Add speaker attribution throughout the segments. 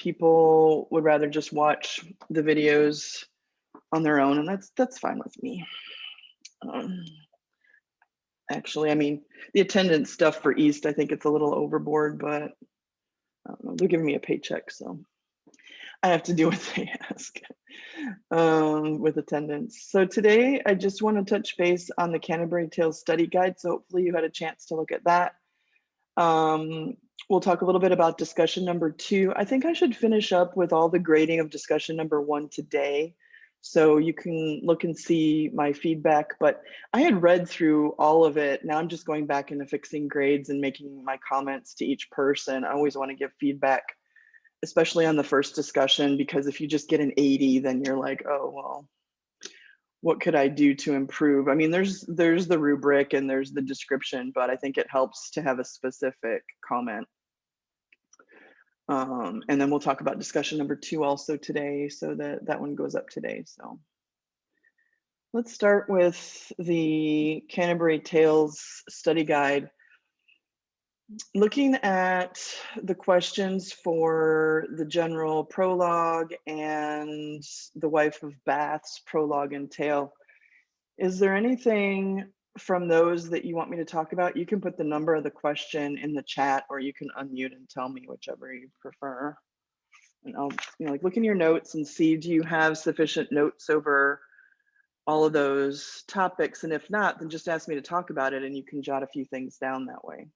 Speaker 1: people would rather just watch the videos on their own, and that's fine with me. Actually, I mean, the attendance stuff for East, I think it's a little overboard, but I don't know, they're giving me a paycheck, so I have to do what they ask with attendance. So today, I just want to touch base on the Canterbury Tales study guide. So hopefully you had a chance to look at that. We'll talk a little bit about discussion number 2. I think I should finish up with all the grading of discussion number 1 today. So you can look and see my feedback, but I had read through all of it. Now I'm just going back into fixing grades and making my comments to each person. I always want to give feedback, especially on the first discussion, because if you just get an 80, then you're like, oh, well, what could I do to improve? I mean, there's the rubric and there's the description, but I think it helps to have a specific comment. And then we'll talk about discussion number 2 also today, so that one goes up today. So let's start with the Canterbury Tales study guide. Looking at the questions for the general prologue and the Wife of Bath's prologue and tale, is there anything from those that you want me to talk about? You can put the number of the question in the chat, or you can unmute and tell me, whichever you prefer. And I'll, like, look in your notes and see, do you have sufficient notes over all of those topics? And if not, then just ask me to talk about it and you can jot a few things down that way.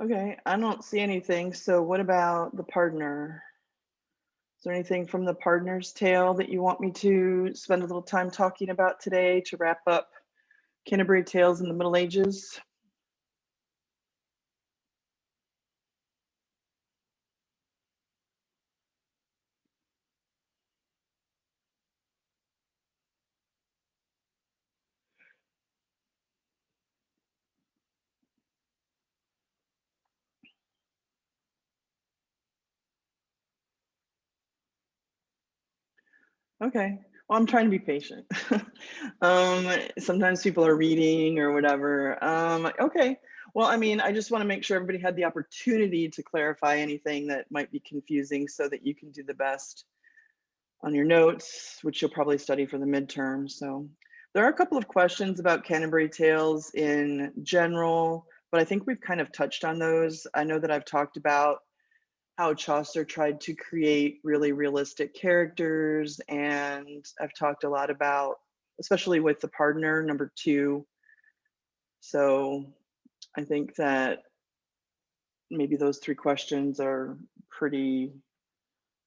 Speaker 1: Okay, I don't see anything. So what about the partner? Is there anything from the partner's tale that you want me to spend a little time talking about today to wrap up Canterbury Tales in the Middle Ages? Okay, well, I'm trying to be patient. Sometimes people are reading or whatever. Okay, well, I mean, I just want to make sure everybody had the opportunity to clarify anything that might be confusing so that you can do the best on your notes, which you'll probably study for the midterm. So there are a couple of questions about Canterbury Tales in general, but I think we've kind of touched on those. I know that I've talked about how Chaucer tried to create really realistic characters, and I've talked a lot about, especially with the partner, number 2. So I think that maybe those 3 questions are pretty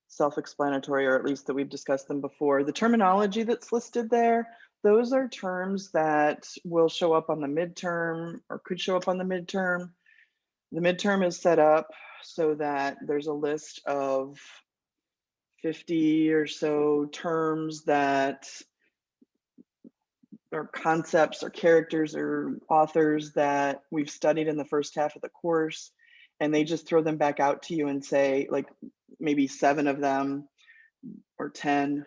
Speaker 1: self-explanatory, or at least that we've discussed them before. The terminology that's listed there, those are terms that will show up on the midterm or could show up on the midterm. The midterm is set up so that there's a list of 50 or so terms that are concepts or characters or authors that we've studied in the first half of the course, and they just throw them back out to you and say, like, maybe 7 of them or 10,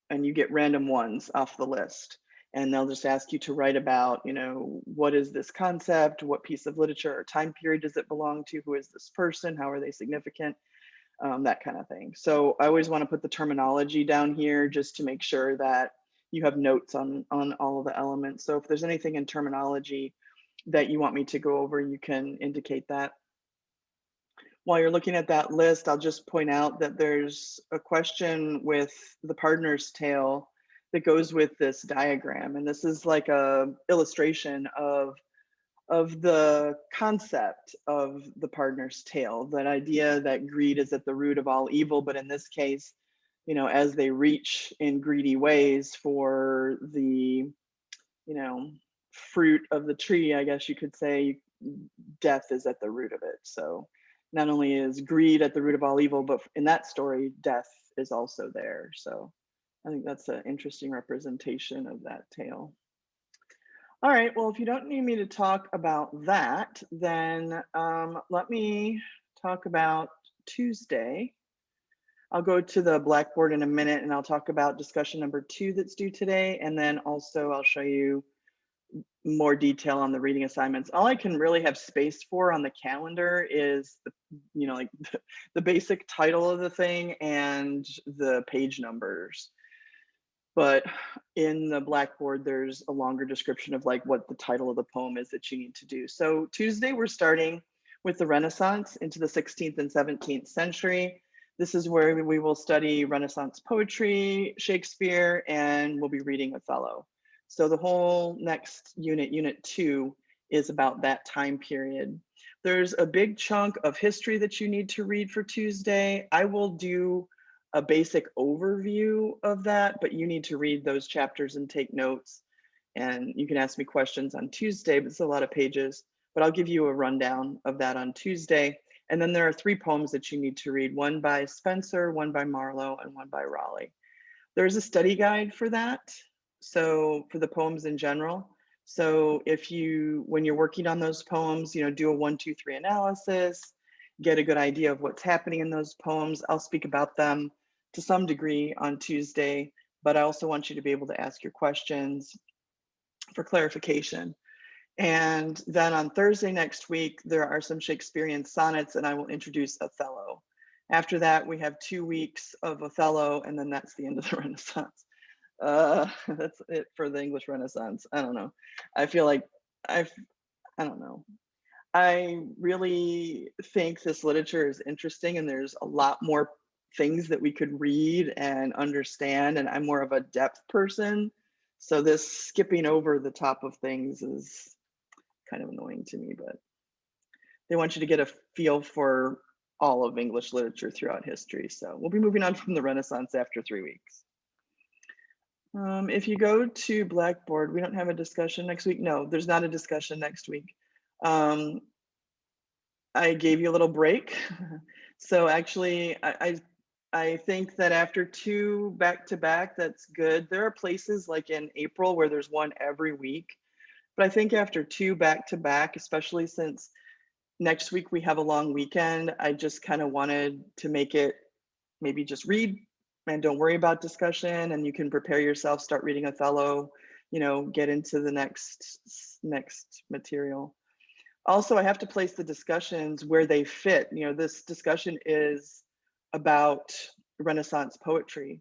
Speaker 1: and you get random ones off the list. And they'll just ask you to write about, what is this concept? What piece of literature or time period does it belong to? Who is this person? How are they significant? That kind of thing. So I always want to put the terminology down here just to make sure that you have notes on all of the elements. So if there's anything in terminology that you want me to go over, you can indicate that. While you're looking at that list, I'll just point out that there's a question with the partner's tale that goes with this diagram. And this is like a illustration of the concept of the partner's tale, that idea that greed is at the root of all evil. But in this case, as they reach in greedy ways for the, fruit of the tree, I guess you could say, death is at the root of it. So not only is greed at the root of all evil, but in that story, death is also there. So I think that's an interesting representation of that tale. All right, well, if you don't need me to talk about that, then let me talk about Tuesday. I'll go to the Blackboard in a minute and I'll talk about discussion number 2 that's due today. And then also I'll show you more detail on the reading assignments. All I can really have space for on the calendar is the, like the basic title of the thing and the page numbers. But in the Blackboard, there's a longer description of like what the title of the poem is that you need to do. So Tuesday, we're starting with the Renaissance into the 16th and 17th century. This is where we will study Renaissance poetry, Shakespeare, and we'll be reading Othello. So the whole next unit, unit 2, is about that time period. There's a big chunk of history that you need to read for Tuesday. I will do a basic overview of that, but you need to read those chapters and take notes. And you can ask me questions on Tuesday, but it's a lot of pages, but I'll give you a rundown of that on Tuesday. And then there are 3 poems that you need to read, one by Spenser, one by Marlowe, and one by Raleigh. There's a study guide for that. So for the poems in general. So if you, when you're working on those poems, do a 1, 2, 3 analysis, get a good idea of what's happening in those poems. I'll speak about them to some degree on Tuesday, but I also want you to be able to ask your questions for clarification. And then on Thursday next week, there are some Shakespearean sonnets and I will introduce Othello. After that, we have 2 weeks of Othello and then that's the end of the Renaissance. That's it for the English Renaissance. I don't know. I feel like I don't know. I really think this literature is interesting and there's a lot more things that we could read and understand, and I'm more of a depth person. So this skipping over the top of things is kind of annoying to me, but they want you to get a feel for all of English literature throughout history. So we'll be moving on from the Renaissance after 3 weeks. If you go to Blackboard, we don't have a discussion next week. No, there's not a discussion next week. I gave you a little break. So actually, I think that after 2 back-to-back, that's good. There are places like in April where there's one every week. But I think after 2 back-to-back, especially since next week we have a long weekend, I just kind of wanted to make it maybe just read and don't worry about discussion, and you can prepare yourself, start reading Othello, get into the next material. Also, I have to place the discussions where they fit. This discussion is about Renaissance poetry,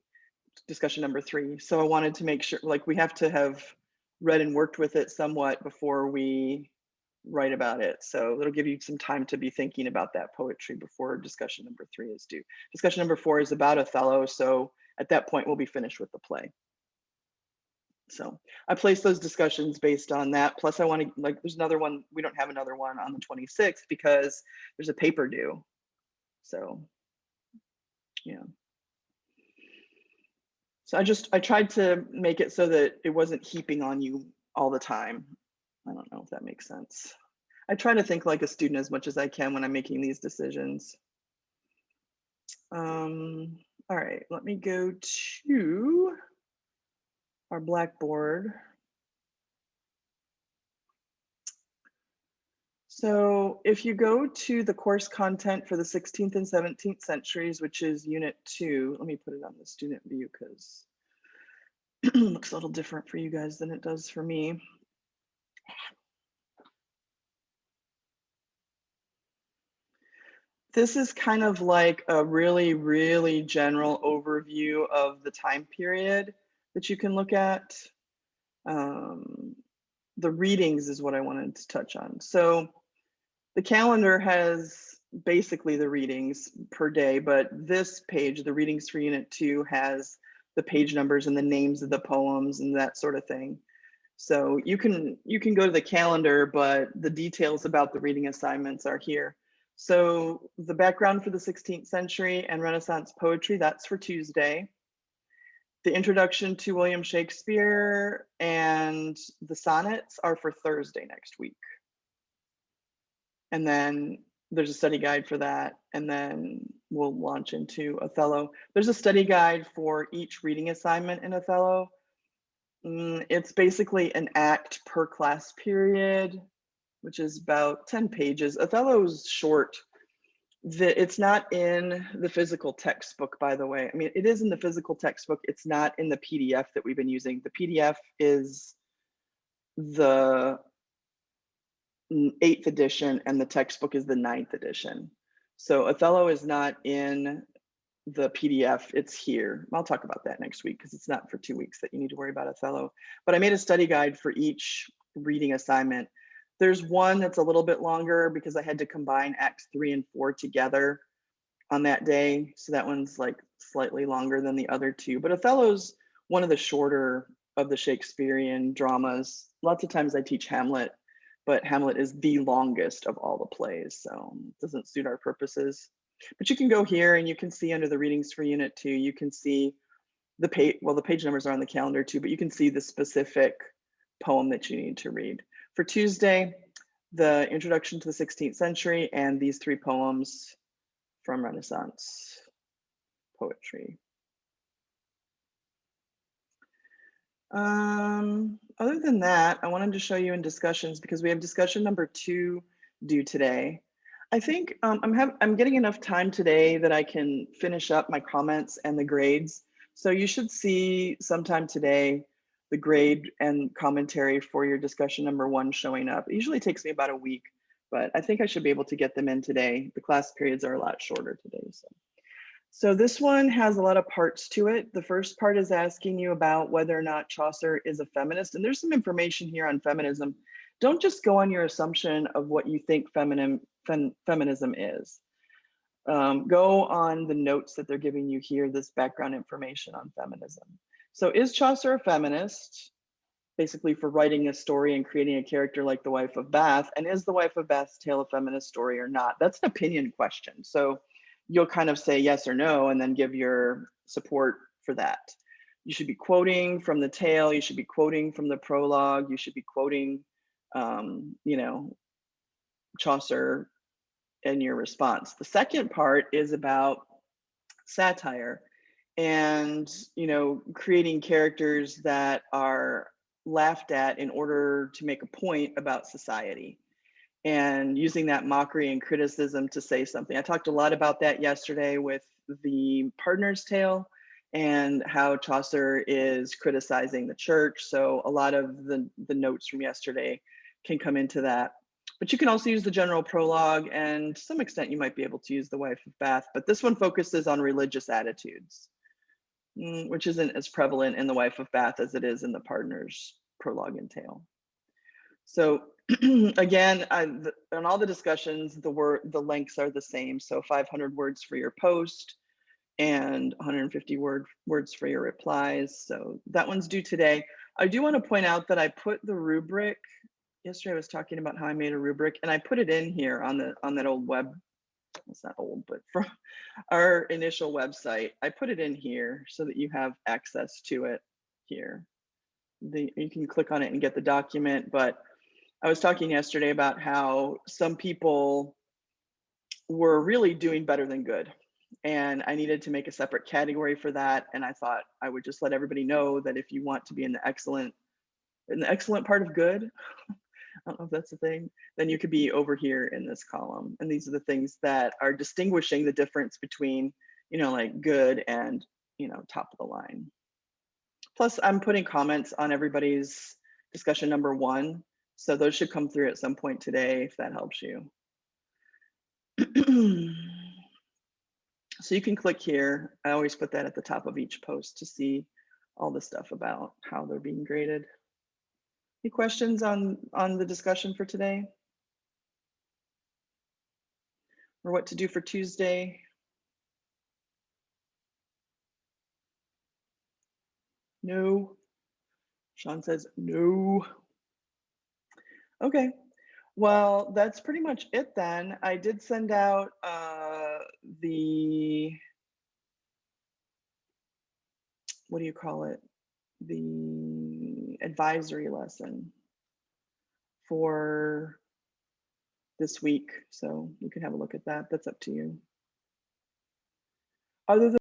Speaker 1: discussion number 3. So I wanted to make sure, like, we have to have read and worked with it somewhat before we write about it. So it'll give you some time to be thinking about that poetry before discussion number 3 is due. Discussion number 4 is about Othello. So at that point, we'll be finished with the play. So I placed those discussions based on that. Plus I want to, there's another one, we don't have another one on the 26th because there's a paper due. So, yeah. So I tried to make it so that it wasn't heaping on you all the time. I don't know if that makes sense. I try to think like a student as much as I can when I'm making these decisions. All right, let me go to our Blackboard. So if you go to the course content for the 16th and 17th centuries, which is unit 2, let me put it on the student view because it looks a little different for you guys than it does for me. This is kind of like a really, really general overview of the time period that you can look at. The readings is what I wanted to touch on. So the calendar has basically the readings per day, but this page, the readings for unit 2, has the page numbers and the names of the poems and that sort of thing. So you can go to the calendar, but the details about the reading assignments are here. So the background for the 16th century and Renaissance poetry, that's for Tuesday. The introduction to William Shakespeare and the sonnets are for Thursday next week. And then there's a study guide for that, and then we'll launch into Othello. There's a study guide for each reading assignment in Othello. It's basically an act per class period, which is about 10 pages. Othello's short. It's not in the physical textbook, by the way. I mean, it is in the physical textbook. It's not in the PDF that we've been using. The PDF is the 8th edition and the textbook is the 9th edition. So Othello is not in the PDF, it's here. I'll talk about that next week because it's not for 2 weeks that you need to worry about Othello. But I made a study guide for each reading assignment. There's one that's a little bit longer because I had to combine Acts 3 and 4 together on that day. So that one's like slightly longer than the other two. But Othello's one of the shorter of the Shakespearean dramas. Lots of times I teach Hamlet, but Hamlet is the longest of all the plays, so it doesn't suit our purposes. But you can go here and you can see under the readings for Unit 2, you can see the page, well, the page numbers are on the calendar too, but you can see the specific poem that you need to read. For Tuesday, the Introduction to the 16th Century and these 3 poems from Renaissance poetry. Other than that, I wanted to show you in discussions because we have discussion number 2 due today. I think I'm getting enough time today that I can finish up my comments and the grades. So you should see sometime today the grade and commentary for your discussion number 1 showing up. It usually takes me about a week, but I think I should be able to get them in today. The class periods are a lot shorter today. So this one has a lot of parts to it. The first part is asking you about whether or not Chaucer is a feminist. And there's some information here on feminism. Don't just go on your assumption of what you think feminism is. Go on the notes that they're giving you here, this background information on feminism. So is Chaucer a feminist? Basically for writing a story and creating a character like the Wife of Bath. And is the Wife of Bath's tale a feminist story or not? That's an opinion question. So you'll kind of say yes or no, and then give your support for that. You should be quoting from the tale. You should be quoting from the prologue. You should be quoting, you know, Chaucer in your response. The second part is about satire and, you know, creating characters that are laughed at in order to make a point about society and using that mockery and criticism to say something. I talked a lot about that yesterday with the Partner's Tale and how Chaucer is criticizing the church. So a lot of the notes from yesterday can come into that. But you can also use the general prologue, and to some extent you might be able to use the Wife of Bath, but this one focuses on religious attitudes, which isn't as prevalent in the Wife of Bath as it is in the Partner's prologue and tale. So again, on all the discussions, the lengths are the same. So 500 words for your post and 150 words for your replies. So that one's due today. I do want to point out that I put the rubric, yesterday I was talking about how I made a rubric and I put it in here on that old web, it's not old, but from our initial website. I put it in here so that you have access to it here. You can click on it and get the document, but I was talking yesterday about how some people were really doing better than good. And I needed to make a separate category for that. And I thought I would just let everybody know that if you want to be in the excellent part of good, I don't know if that's a thing, then you could be over here in this column. And these are the things that are distinguishing the difference between, you know, like good and, you know, top of the line. Plus I'm putting comments on everybody's discussion number 1. So those should come through at some point today, if that helps you. So you can click here. I always put that at the top of each post to see all the stuff about how they're being graded. Any questions on the discussion for today? Or what to do for Tuesday? No. Sean says no. Okay. Well, that's pretty much it then. I did send out the, what do you call it? The advisory lesson for this week. So you can have a look at that. That's up to you. Other